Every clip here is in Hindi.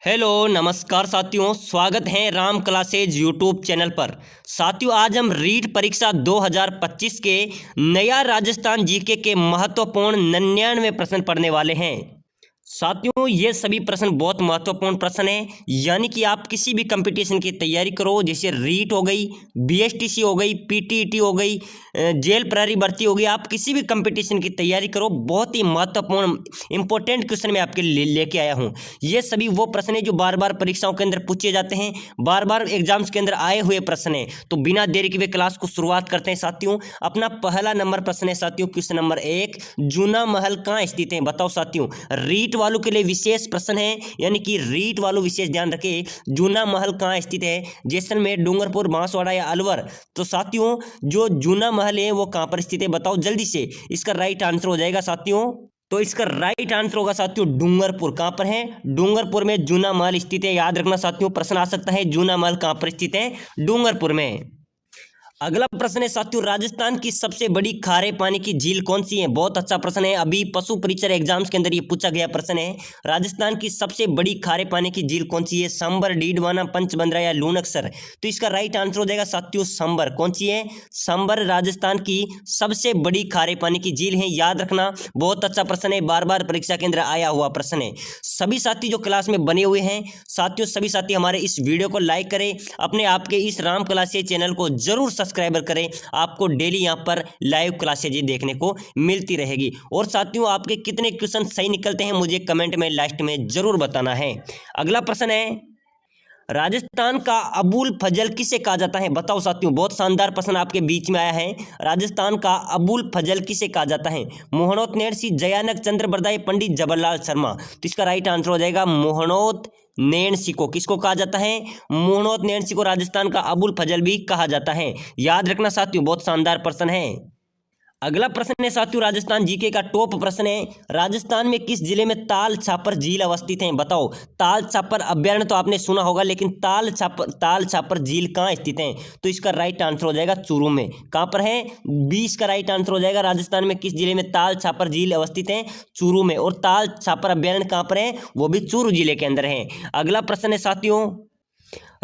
हेलो नमस्कार साथियों, स्वागत है राम क्लासेज यूट्यूब चैनल पर। साथियों, आज हम रीट परीक्षा 2025 के नया राजस्थान जीके के महत्वपूर्ण 99 प्रश्न पढ़ने वाले हैं। साथियों, ये सभी प्रश्न बहुत महत्वपूर्ण प्रश्न हैं, यानी कि आप किसी भी कंपटीशन की तैयारी करो, जैसे रीट हो गई, बीएसटीसी हो गई, पीटीईटी हो गई, जेल प्रहरी भर्ती हो गई, आप किसी भी कंपटीशन की तैयारी करो, बहुत ही महत्वपूर्ण इंपॉर्टेंट क्वेश्चन मैं आपके लिए लेके आया हूँ। ये सभी वो प्रश्न हैं जो बार बार परीक्षाओं के अंदर पूछे जाते हैं, बार बार एग्जाम्स के अंदर आए हुए प्रश्न हैं। तो बिना देरी के हुए क्लास को शुरुआत करते हैं साथियों। अपना पहला नंबर प्रश्न है साथियों, क्वेश्चन नंबर 1, जूना महल कहाँ स्थित है? बताओ साथियों, रीट वालों के लिए विशेष प्रश्न है, यानी कि रीट वालों विशेष ध्यान रखें, जूना महल कहाँ स्थित है? जैसलमेर, डूंगरपुर, बांसवाड़ा या अलवर? तो साथियों, जो जूना महल है वो कहाँ पर स्थित है? बताओ जल्दी से। इसका राइट आंसर हो जाएगा साथियों, तो इसका राइट आंसर होगा साथियों डूंगरपुर। कहां पर है? डूंगरपुर में जूना महल स्थित है। याद रखना साथियों, प्रश्न आ सकता है जूना महल कहां पर स्थित है? डूंगरपुर में। अगला प्रश्न है साथियों, राजस्थान की सबसे बड़ी खारे पानी की झील कौन सी है? बहुत अच्छा प्रश्न है, अभी पशु परीक्षा एग्जाम्स के अंदर ये पूछा गया प्रश्न है। राजस्थान की सबसे बड़ी खारे पानी की झील कौन सी है? सांबर, डीडवाना, पंचबंद्रा या लूनकसर? तो इसका राइट आंसर हो जाएगा साथियों सांबर। कौन सी है? सांबर राजस्थान की सबसे बड़ी खारे पानी की झील है। याद रखना, बहुत अच्छा प्रश्न है, बार बार परीक्षा के अंदर आया हुआ प्रश्न है। सभी साथी जो क्लास में बने हुए हैं साथियों, सभी साथी हमारे इस वीडियो को लाइक करें, अपने आपके इस राम क्लासेज चैनल को जरूर सब्सक्राइबर करें। आपको डेली यहाँ पर लाइव क्लासेज देखने को मिलती रहेगी। और साथियों, आपके कितने क्वेश्चन सही निकलते हैं मुझे कमेंट में लास्ट में जरूर बताना है। अगला प्रश्न है, राजस्थान का अबुल फजल किसे कहा जाता है? बताओ साथियों, बहुत शानदार प्रश्न आपके बीच में आया है। राजस्थान का अबुल फजल किसे कहा जाता है? मोहनोत नैणसी, जयानक चंद्र बरदाई, पंडित जवाहरलाल शर्मा? तो इसका राइट आंसर हो जाएगा मोहनोत नैणसी को। किसको कहा जाता है? मोहनोत नैणसी को राजस्थान का अबुल फजल भी कहा जाता है। याद रखना साथियों, बहुत शानदार प्रश्न है। अगला प्रश्न है साथियों, राजस्थान जीके का टॉप प्रश्न है, राजस्थान में किस जिले में ताल छापर झील अवस्थित है? बताओ। ताल छापर अभ्यारण्य तो आपने सुना होगा, लेकिन ताल छापर झील कहाँ स्थित है? तो इसका राइट आंसर हो जाएगा चूरू में। कहाँ पर है? 20 का राइट आंसर हो जाएगा। राजस्थान में किस जिले में ताल छापर झील अवस्थित है? चूरू में। और ताल छापर अभ्यारण्य कहाँ पर है? वो भी चूरू जिले के अंदर है। अगला प्रश्न है साथियों,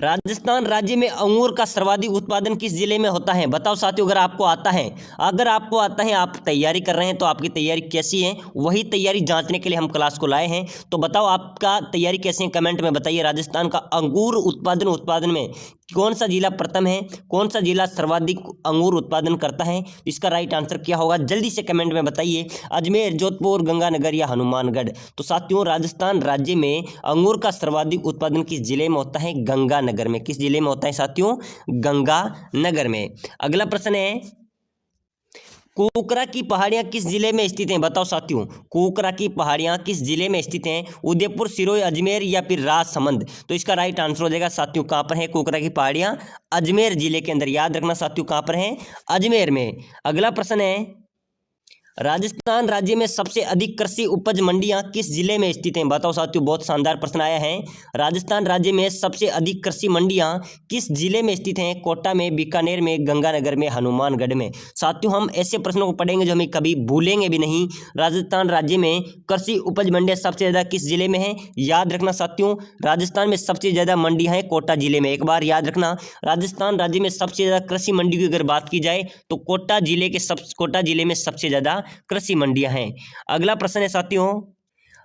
राजस्थान राज्य में अंगूर का सर्वाधिक उत्पादन किस जिले में होता है? बताओ साथियों, अगर आपको आता है, आप तैयारी कर रहे हैं, तो आपकी तैयारी कैसी है वही तैयारी जांचने के लिए हम क्लास को लाए हैं। तो बताओ आपका तैयारी कैसी है, कमेंट में बताइए। राजस्थान का अंगूर उत्पादन में कौन सा जिला प्रथम है? कौन सा जिला सर्वाधिक अंगूर उत्पादन करता है? इसका राइट आंसर क्या होगा? जल्दी से कमेंट में बताइए। अजमेर, जोधपुर, गंगानगर या हनुमानगढ़? तो साथियों, राजस्थान राज्य में अंगूर का सर्वाधिक उत्पादन किस जिले में होता है? गंगानगर में। किस जिले में होता है साथियों? गंगानगर में। अगला प्रश्न है, कोकरा की पहाड़ियां किस जिले में स्थित हैं? बताओ साथियों, कोकरा की पहाड़ियां किस जिले में स्थित हैं? उदयपुर, सिरोही, अजमेर या फिर राजसमंद? तो इसका राइट आंसर हो जाएगा साथियों, कहां पर है कोकरा की पहाड़ियां? अजमेर जिले के अंदर। याद रखना साथियों, कहां पर है? अजमेर में। अगला प्रश्न है, राजस्थान राज्य में सबसे अधिक कृषि उपज मंडियां किस जिले में स्थित हैं? बताओ साथियों, बहुत शानदार प्रश्न आया है। राजस्थान राज्य में सबसे अधिक कृषि मंडियां किस जिले में स्थित हैं? कोटा में, बीकानेर में, गंगानगर में, हनुमानगढ़ में? साथियों, हम ऐसे प्रश्नों को पढ़ेंगे जो हमें कभी भूलेंगे भी नहीं। राजस्थान राज्य में कृषि उपज मंडियां सबसे ज्यादा किस जिले में है? याद रखना साथियों, राजस्थान में सबसे ज्यादा मंडियां हैं कोटा जिले में। एक बार याद रखना, राजस्थान राज्य में सबसे ज्यादा कृषि मंडी की अगर बात की जाए तो कोटा जिले में सबसे ज्यादा कृषि मंडियां हैं। अगला प्रश्न है साथियों,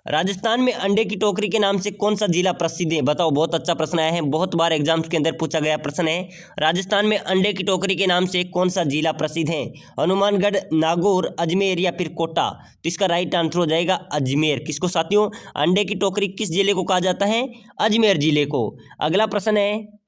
राजस्थान में अंडे की टोकरी के नाम से कौन सा जिला प्रसिद्ध है? बताओ, बहुत अच्छा प्रश्न आया है, बहुत बार एग्जाम्स के अंदर पूछा गया प्रश्न है। राजस्थान में अंडे की टोकरी के नाम से कौन सा जिला प्रसिद्ध है? हनुमानगढ़, नागौर, अजमेर या फिर कोटा? तो इसका राइट आंसर हो जाएगा अजमेर। किसको साथियों? अंडे की टोकरी किस जिले को कहा जाता है? अजमेर जिले को। अगला प्रश्न है,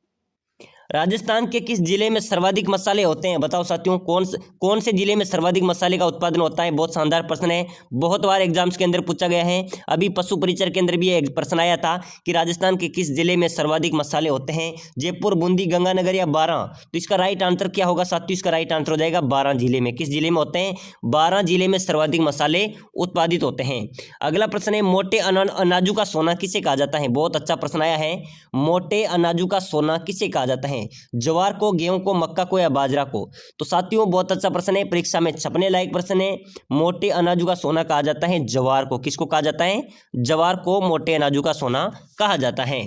राजस्थान के किस जिले में सर्वाधिक मसाले होते हैं? बताओ साथियों, कौन से जिले में सर्वाधिक मसाले का उत्पादन होता है? बहुत शानदार प्रश्न है, बहुत बार एग्जाम्स के अंदर पूछा गया है। अभी पशु परीक्षा के अंदर भी एक प्रश्न आया था कि राजस्थान के किस जिले में सर्वाधिक मसाले होते हैं? जयपुर, बूंदी, गंगानगर या बारां? तो इसका राइट आंसर क्या होगा साथियों? इसका राइट आंसर हो जाएगा बारां जिले में। किस जिले में होते हैं? बारां जिले में सर्वाधिक मसाले उत्पादित होते हैं। अगला प्रश्न है, मोटे अनाजू का सोना किसे कहा जाता है? बहुत अच्छा प्रश्न आया है, मोटे अनाजू का सोना किसे कहा जाता है? है? ज्वार को, गेहूं को, मक्का को या बाजरा को? तो साथियों बहुत अच्छा प्रश्न है, परीक्षा में छपने लायक प्रश्न है। मोटे अनाजों का सोना कहा जाता है ज्वार को। किसको कहा जाता है? ज्वार को मोटे अनाजों का सोना कहा जाता है।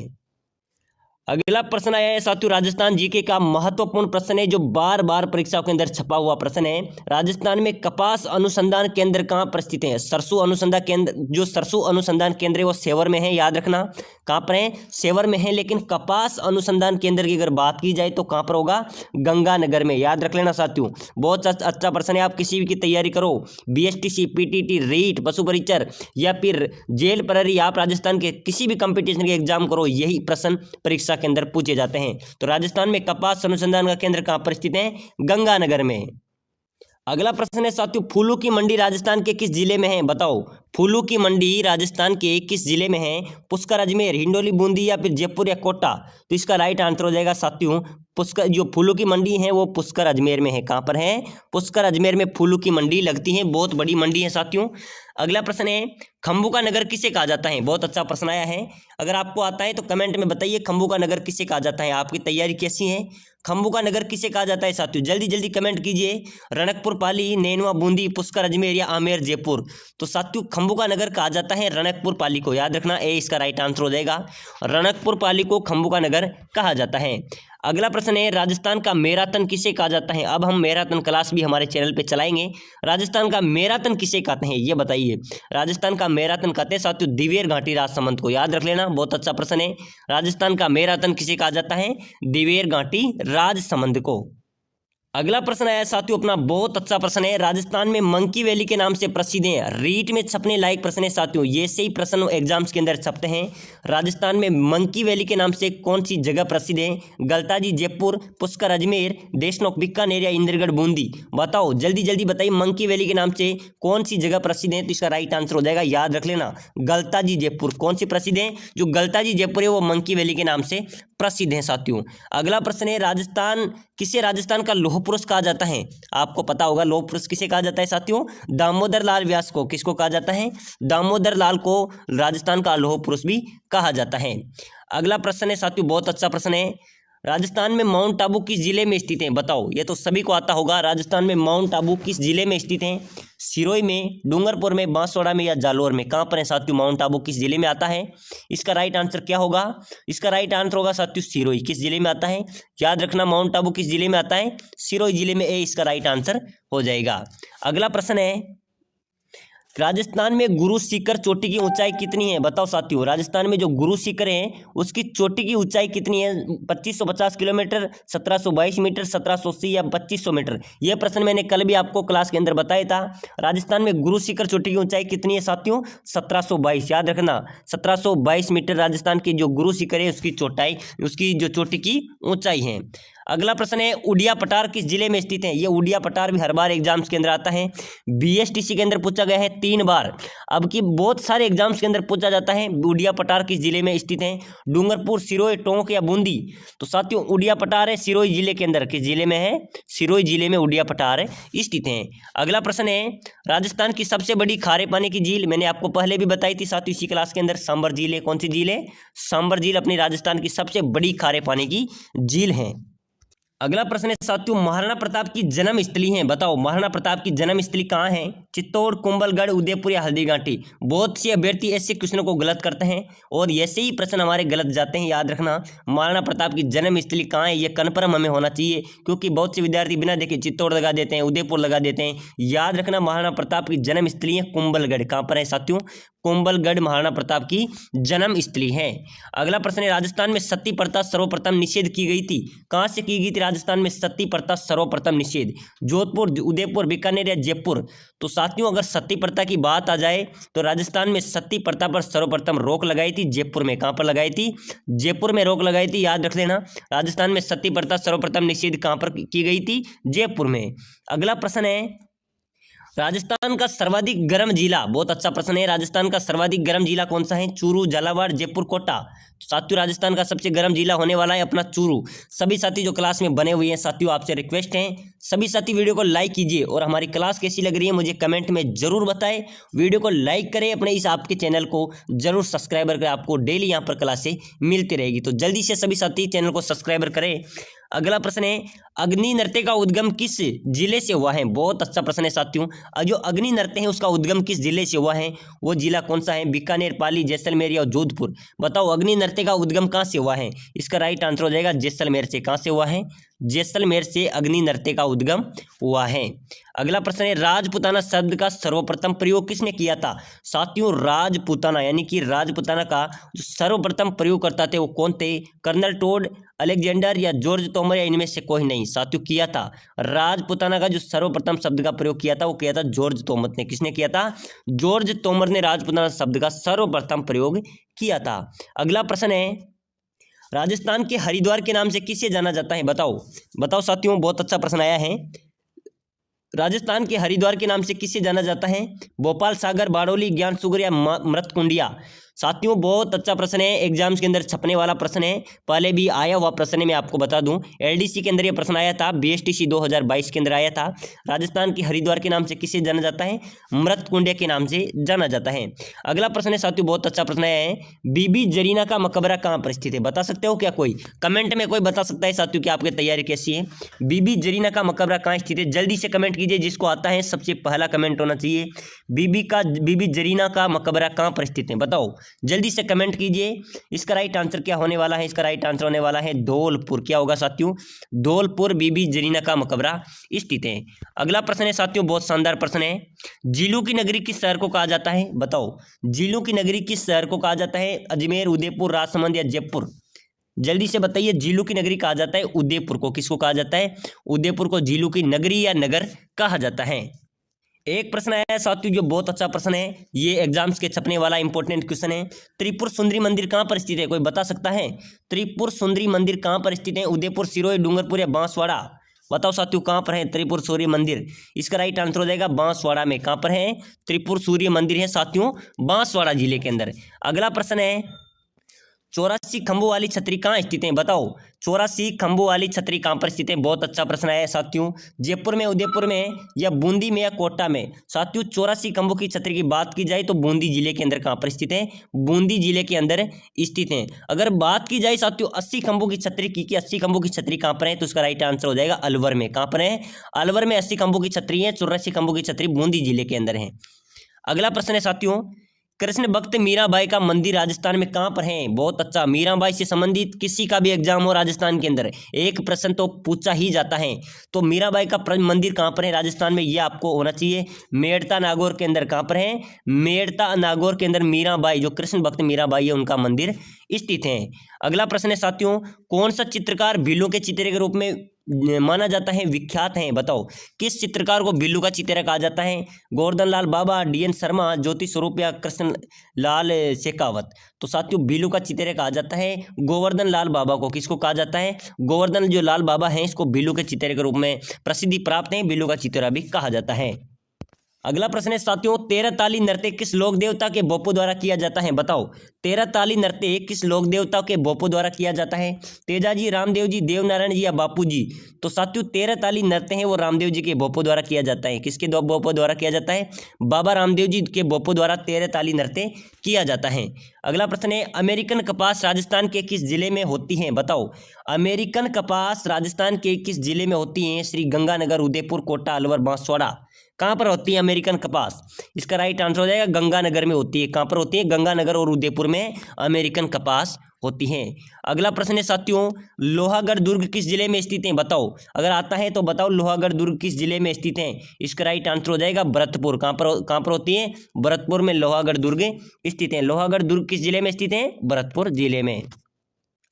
अगला प्रश्न आया है साथियों, राजस्थान जीके का महत्वपूर्ण प्रश्न है जो बार बार परीक्षाओं के अंदर छपा हुआ प्रश्न है। राजस्थान में कपास अनुसंधान केंद्र कहाँ पर स्थित है? सरसों अनुसंधान केंद्र, जो सरसों अनुसंधान केंद्र है वो सेवर में है, याद रखना। कहाँ पर है? सेवर में है। लेकिन कपास अनुसंधान केंद्र की अगर बात की जाए तो कहाँ पर होगा? गंगानगर में, याद रख लेना साथियों। बहुत अच्छा प्रश्न है, आप किसी भी की तैयारी करो, BSTC, PTT, रीट, पशु परिचर या फिर जेल प्रहरी, आप राजस्थान के किसी भी कंपटीशन के एग्जाम करो, यही प्रश्न परीक्षा के अंदर पूछे जाते हैं। तो राजस्थान में कपास अनुसंधान का केंद्र कहां पर स्थित है? गंगानगर में। अगला प्रश्न है साथियों, फूलों की मंडी राजस्थान के किस जिले में है? बताओ, फूलों की मंडी राजस्थान के किस जिले में है? पुष्कर, अजमेर, हिंडोली, बूंदी या फिर जयपुर या कोटा? तो इसका राइट आंसर हो जाएगा साथियों पुष्कर। जो फूलों की मंडी है वो पुष्कर अजमेर में है। कहां पर है? पुष्कर अजमेर में फूलों की मंडी लगती है, बहुत बड़ी मंडी है साथियों। अगला प्रश्न है, खंभू का नगर किसे कहा जाता है? बहुत अच्छा प्रश्न आया है, अगर आपको आता है तो कमेंट में बताइए खंभू का नगर किसे कहा जाता है। आपकी तैयारी कैसी है? खंभू का नगर किसे कहा जाता है साथियों? जल्दी जल्दी कमेंट कीजिए। रणकपुर पाली, नैनवा, बूंदी, पुष्कर अजमेर या आमेर जयपुर? तो साथियों खंभू का नगर कहा जाता है रणकपुर पाली को, याद रखना, ए इसका राइट आंसर हो जाएगा। रणकपुर पाली को खंभू का नगर कहा जाता है। अगला प्रश्न है, राजस्थान का मैराथन किसे कहा जाता है? अब हम मैराथन क्लास भी हमारे चैनल पे चलाएंगे। राजस्थान का मैराथन किसे कहते हैं ये बताइए। राजस्थान का मैराथन कहते हैं साथियों दिवेर घाटी राजसमंद को, याद रख लेना, बहुत अच्छा प्रश्न है। राजस्थान का मैराथन किसे कहा जाता है? दिवेर घाटी राजसमंद को। अगला प्रश्न आया साथियों अपना, बहुत अच्छा प्रश्न है, राजस्थान में मंकी वैली के नाम से प्रसिद्ध है। रीट में छपने लायक प्रश्न है साथियों, ये से ही प्रश्न एग्जाम्स के अंदर छपते हैं। राजस्थान में मंकी वैली के नाम से कौन सी जगह प्रसिद्ध है? गलताजी जयपुर, पुष्कर अजमेर, देशनोक बीकानेर या इंद्रगढ़ बूंदी? बताओ, जल्दी जल्दी बताइए, मंकी वैली के नाम से कौन सी जगह प्रसिद्ध है? तो इसका राइट आंसर हो जाएगा, याद रख लेना, गलताजी जयपुर। कौन सी प्रसिद्ध है? जो गलताजी जयपुर है वो मंकी वैली के नाम से प्रसिद्ध है साथियों। अगला प्रश्न है, राजस्थान का लौह पुरुष कहा जाता है? आपको पता होगा लौह पुरुष किसे कहा जाता है साथियों? दामोदर लाल व्यास को। किसको कहा जाता है? दामोदर लाल को राजस्थान का लौह पुरुष भी कहा जाता है। अगला प्रश्न है साथियों, बहुत अच्छा प्रश्न है, राजस्थान में माउंट आबू किस जिले में स्थित है? बताओ, ये तो सभी को आता होगा, राजस्थान में माउंट आबू किस जिले में स्थित है? सिरोही में, डूंगरपुर में, बांसवाड़ा में या जालोर में? कहाँ पर है साथियों माउंट आबू, किस जिले में आता है? इसका राइट आंसर क्या होगा? इसका राइट आंसर होगा साथियों सिरोही। किस जिले में आता है? याद रखना, माउंट आबू किस जिले में आता है? सिरोही जिले में, ए इसका राइट आंसर हो जाएगा। अगला प्रश्न है, राजस्थान में गुरु शिखर चोटी की ऊंचाई कितनी है? बताओ साथियों, राजस्थान में जो गुरु शिखर है उसकी चोटी की ऊंचाई कितनी है? 2550 किलोमीटर, 1722 मीटर, 1780 या 2500 मीटर? यह प्रश्न मैंने कल भी आपको क्लास के अंदर बताया था। राजस्थान में गुरु शिखर चोटी की ऊंचाई कितनी है साथियों? 1722, याद रखना, 1722 मीटर राजस्थान की जो गुरु शिखर है उसकी जो चोटी की ऊंचाई है। अगला प्रश्न है, उड़िया पठार किस जिले में स्थित है? ये उड़िया पठार भी हर बार एग्जाम्स के अंदर आता है, BSTC के अंदर पूछा गया है 3 बार। अब की बहुत सारे एग्जाम्स के अंदर पूछा जाता है उड़िया पठार किस जिले में स्थित है? डूंगरपुर, सिरोही, टोंक या बूंदी? तो साथियों उड़िया पठार है सिरोही जिले के अंदर। किस जिले में है? सिरोही जिले में उड़िया पठार स्थित है। अगला प्रश्न है, राजस्थान की सबसे बड़ी खारे पानी की झील, मैंने आपको पहले भी बताई थी साथियों इसी क्लास के अंदर, सांबर झील है। कौन सी झील है? सांबर झील अपनी राजस्थान की सबसे बड़ी खारे पानी की झील है। अगला प्रश्न है साथियों, महाराणा प्रताप की जन्म स्थली है? बताओ, महाराणा प्रताप की जन्म स्थली कहाँ है? चित्तौड़, कुंभलगढ़, उदयपुर या हल्दीघाटी? बहुत से अभ्यर्थी ऐसे क्वेश्चनों को गलत करते हैं और ऐसे ही प्रश्न हमारे गलत जाते हैं, याद रखना। महाराणा प्रताप की जन्म स्थली कहाँ है ये कन्फर्म हमें होना चाहिए, क्योंकि बहुत से विद्यार्थी बिना देखे चित्तौड़ लगा देते हैं, उदयपुर लगा देते हैं। याद रखना, महाराणा प्रताप की जन्म स्थली है कुंभलगढ़। कहाँ पर है साथियों? कुंभलगढ़ महाराणा प्रताप की जन्म स्थली है। अगला प्रश्न है, राजस्थान में सती प्रथा सर्वप्रथम निषेध की गई थी? कहाँ से की गई थी राजस्थान में सती प्रथा सर्वप्रथम निषेध? जोधपुर, उदयपुर, बीकानेर या जयपुर? तो साथियों अगर सती प्रथा की बात आ जाए तो राजस्थान में सती प्रथा पर सर्वप्रथम रोक लगाई थी जयपुर में। कहाँ पर लगाई थी? जयपुर में रोक लगाई थी, याद रख लेना। राजस्थान में सती प्रथा सर्वप्रथम निषेध कहाँ पर की गई थी? जयपुर में। अगला प्रश्न है, राजस्थान का सर्वाधिक गर्म जिला, बहुत अच्छा प्रश्न है, राजस्थान का सर्वाधिक गर्म जिला कौन सा है? चूरू, झालावाड़, जयपुर, कोटा? साथियों राजस्थान का सबसे गर्म जिला होने वाला है अपना चूरू। सभी साथी जो क्लास में बने हुए हैं साथियों, आपसे रिक्वेस्ट है सभी साथी वीडियो को लाइक कीजिए और हमारी क्लास कैसी लग रही है मुझे कमेंट में जरूर बताएं। वीडियो को लाइक करें, अपने इस आपके चैनल को जरूर सब्सक्राइबर करें, आपको डेली यहाँ पर क्लासें मिलती रहेगी। तो जल्दी से सभी साथी चैनल को सब्सक्राइबर करें। अगला प्रश्न है, अग्नि नृत्य का उद्गम किस जिले से हुआ है? बहुत अच्छा प्रश्न है साथियों। जो अग्नि नृत्य है उसका उद्गम किस जिले से हुआ है? वो जिला कौन सा है? बीकानेर, पाली, जैसलमेर या जोधपुर? बताओ अग्नि नृत्य का उद्गम कहाँ से हुआ है? इसका राइट आंसर हो जाएगा जैसलमेर से। कहाँ से हुआ है? जैसलमेर से अग्नि नृत्य का उद्गम हुआ है। अगला प्रश्न है, राजपुताना शब्द का सर्वप्रथम प्रयोग किसने किया था? साथियों राजपुताना यानी कि राजपुताना का जो सर्वप्रथम प्रयोग करता थे वो कौन थे? कर्नल टोड, अलेक्जेंडर या जॉर्ज तोमर या इनमें से कोई नहीं? साथियों किया था राजपुताना का जो सर्वप्रथम शब्द का प्रयोग किया था वो किया था जॉर्ज तोमर ने। किसने किया था? जॉर्ज तोमर ने राजपुताना शब्द का सर्वप्रथम प्रयोग किया था। अगला प्रश्न है, राजस्थान के हरिद्वार के नाम से किसे जाना जाता है? बताओ बताओ साथियों, बहुत अच्छा प्रश्न आया है। राजस्थान के हरिद्वार के नाम से किसे जाना जाता है? भोपाल, सागर, बारडोली, ज्ञान सुगर या मृतकुंडिया? साथियों बहुत अच्छा प्रश्न है, एग्जाम्स के अंदर छपने वाला प्रश्न है, पहले भी आया हुआ प्रश्न है। मैं आपको बता दूं एलडीसी के अंदर ये प्रश्न आया था, बीएसटीसी 2022 के अंदर आया था। राजस्थान की हरिद्वार के नाम से किसे जाना जाता है? मृतकुंडिया के नाम से जाना जाता है। अगला प्रश्न है साथियों, बहुत अच्छा प्रश्न है, बीबी जरीना का मकबरा कहाँ पर स्थित है? बता सकते हो क्या कोई? कमेंट में कोई बता सकता है साथियों कि आपकी तैयारी कैसी है? बीबी जरीना का मकबरा कहाँ स्थित है? जल्दी से कमेंट कीजिए, जिसको आता है सबसे पहला कमेंट होना चाहिए। बीबी जरीना का मकबरा कहाँ पर स्थित है? बताओ जल्दी से कमेंट कीजिए। इसका राइट आंसर क्या होने वाला है? इसका राइट आंसर होने वाला है धौलपुर। क्या होगा साथियों? धौलपुर बीबी जरीना का मकबरा स्थित है। अगला प्रश्न है साथियों, बहुत शानदार प्रश्न है, जिलों की नगरी किस शहर को कहा जाता है? बताओ जिलों की नगरी किस शहर को कहा जाता है? अजमेर, उदयपुर, राजसमंद या जयपुर? जल्दी से बताइए। जिलों की नगरी कहा जाता है उदयपुर को। किसको कहा जाता है? उदयपुर को जिलों की नगरी या नगर कहा जाता है। एक प्रश्न आया है साथियों जो बहुत अच्छा प्रश्न है, ये एग्जाम्स के छपने वाला इंपॉर्टेंट क्वेश्चन है, त्रिपुर सुंदरी मंदिर कहाँ पर स्थित है? कोई बता सकता है? त्रिपुर सुंदरी मंदिर कहाँ पर स्थित है? उदयपुर, सिरोही, डूंगरपुर या बांसवाड़ा? बताओ साथियों कहाँ पर है त्रिपुर सूर्य मंदिर? इसका राइट आंसर हो जाएगा बांसवाड़ा में। कहाँ पर है? त्रिपुर सूर्य मंदिर है साथियों बांसवाड़ा जिले के अंदर। अगला प्रश्न है, 84 खंभों वाली छतरी कहाँ स्थित है? बताओ 84 खंभों वाली छतरी कहाँ पर स्थित है? बहुत अच्छा प्रश्न है साथियों। जयपुर में, उदयपुर में या बूंदी में या कोटा में? साथियों 84 खंभों की छतरी की बात की जाए तो बूंदी जिले के अंदर कहाँ पर स्थित है? बूंदी जिले के अंदर स्थित है। अगर बात की जाए साथियों 80 खंभों की छतरी की, 80 खंभों की छतरी कहाँ पर है, तो उसका राइट आंसर हो जाएगा अलवर में। कहाँ पर है? अलवर में 80 खंभों की छतरी है। 84 खंभों की छतरी बूंदी जिले के अंदर है। अगला प्रश्न है साथियों, कृष्ण भक्त मीराबाई का मंदिर राजस्थान में कहाँ पर है? बहुत अच्छा, मीराबाई से संबंधित किसी का भी एग्जाम हो राजस्थान के अंदर एक प्रश्न तो पूछा ही जाता है। तो मीराबाई का मंदिर कहाँ पर है राजस्थान में, ये आपको होना चाहिए। मेड़ता नागौर के अंदर कहाँ पर है? मेड़ता नागौर के अंदर मीराबाई, जो कृष्ण भक्त मीराबाई है, उनका मंदिर स्थित है। अगला प्रश्न है साथियों, कौन सा चित्रकार बिल्लू के चित्रे के रूप में माना जाता है, विख्यात है? बताओ किस चित्रकार को बिल्लू का चित्रा कहा जाता है? गोवर्धन लाल बाबा, डीएन शर्मा, ज्योति स्वरूप या कृष्ण लाल शेखावत? तो साथियों बिल्लू का चित्रा कहा जाता है गोवर्धन लाल बाबा को। किसको कहा जाता है? गोवर्धन जो लाल बाबा हैं इसको बिल्लू के चित्रे के रूप में प्रसिद्धि प्राप्त है, बिल्लू का चित्रा भी कहा जाता है। अगला प्रश्न है साथियों, 13 ताली नृत्य किस लोक देवता के बोपो द्वारा किया जाता है? बताओ 13 ताली नृत्य किस लोक देवता के बोपो द्वारा किया जाता है? तेजा जी, रामदेव जी, देवनारायण जी या बापू जी? तो साथियों 13 ताली नृत्य है वो रामदेव जी के बोपो द्वारा किया जाता है। किसके बोपो द्वारा किया जाता है? बाबा रामदेव जी के बोपो द्वारा 13 ताली नृत्य किया जाता है। अगला प्रश्न है, अमेरिकन कपास राजस्थान के किस जिले में होती है? बताओ अमेरिकन कपास राजस्थान के किस जिले में होती है? श्री गंगानगर, उदयपुर, कोटा, अलवर, बांसवाड़ा? कहाँ पर होती है अमेरिकन कपास? इसका राइट आंसर हो जाएगा गंगानगर में होती है। कहाँ पर होती है? गंगानगर और उदयपुर में अमेरिकन कपास होती है। अगला प्रश्न है साथियों, लोहागढ़ दुर्ग किस जिले में स्थित है? बताओ अगर आता है तो बताओ लोहागढ़ दुर्ग किस जिले में स्थित है? इसका राइट आंसर हो जाएगा भरतपुर। कहाँ पर होती है? भरतपुर में लोहागढ़ दुर्ग स्थित है। लोहागढ़ दुर्ग किस जिले में स्थित है? भरतपुर जिले में।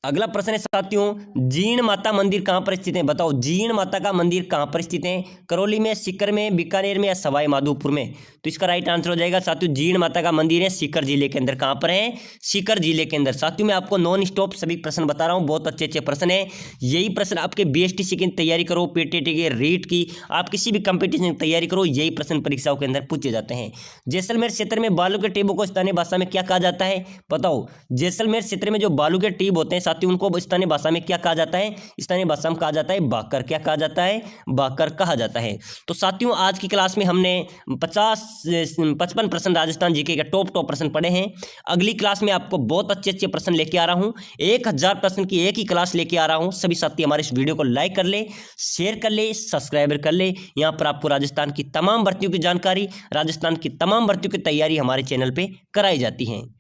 अगला प्रश्न है साथियों, जीण माता मंदिर कहाँ पर स्थित है? बताओ जीण माता का मंदिर कहाँ पर स्थित है? करौली में, सीकर में, बीकानेर में या सवाई माधोपुर में? तो इसका राइट आंसर हो जाएगा साथियों जीण माता का मंदिर है सीकर जिले के अंदर। कहाँ पर है? सीकर जिले के अंदर। साथियों मैं आपको नॉन स्टॉप सभी प्रश्न बता रहा हूँ, बहुत अच्छे अच्छे प्रश्न है। यही प्रश्न आपके बीएसटीसी की तैयारी करो, पीटीटी की, रीट की, आप किसी भी कंपटीशन की तैयारी करो, यही प्रश्न परीक्षाओं के अंदर पूछे जाते हैं। जैसलमेर क्षेत्र में बालू के टीबों को स्थानीय भाषा में क्या कहा जाता है? बताओ जैसलमेर क्षेत्र में जो बालू के टीब होते हैं साथियों उनको स्थानीय भाषा में क्या कहा जाता है? स्थानीय भाषा में कहा जाता है बाकर। क्या कहा जाता है? बाकर कहा जाता है। तो साथियों आज की क्लास में हमने 55 प्रश्न राजस्थान जीके के टॉप प्रश्न पढ़े हैं। अगली क्लास में आपको बहुत अच्छे प्रश्न लेके आ रहा हूं। 1000 प्रश्न की एक ही क्लास लेके आ रहा हूं। सभी साथी हमारे इस वीडियो को लाइक कर ले, शेयर कर ले, सब्सक्राइबर कर ले। यहां पर आपको राजस्थान की तमाम भर्तियों की जानकारी, राजस्थान की तमाम भर्तियों की तैयारी हमारे चैनल पे कराई जाती है।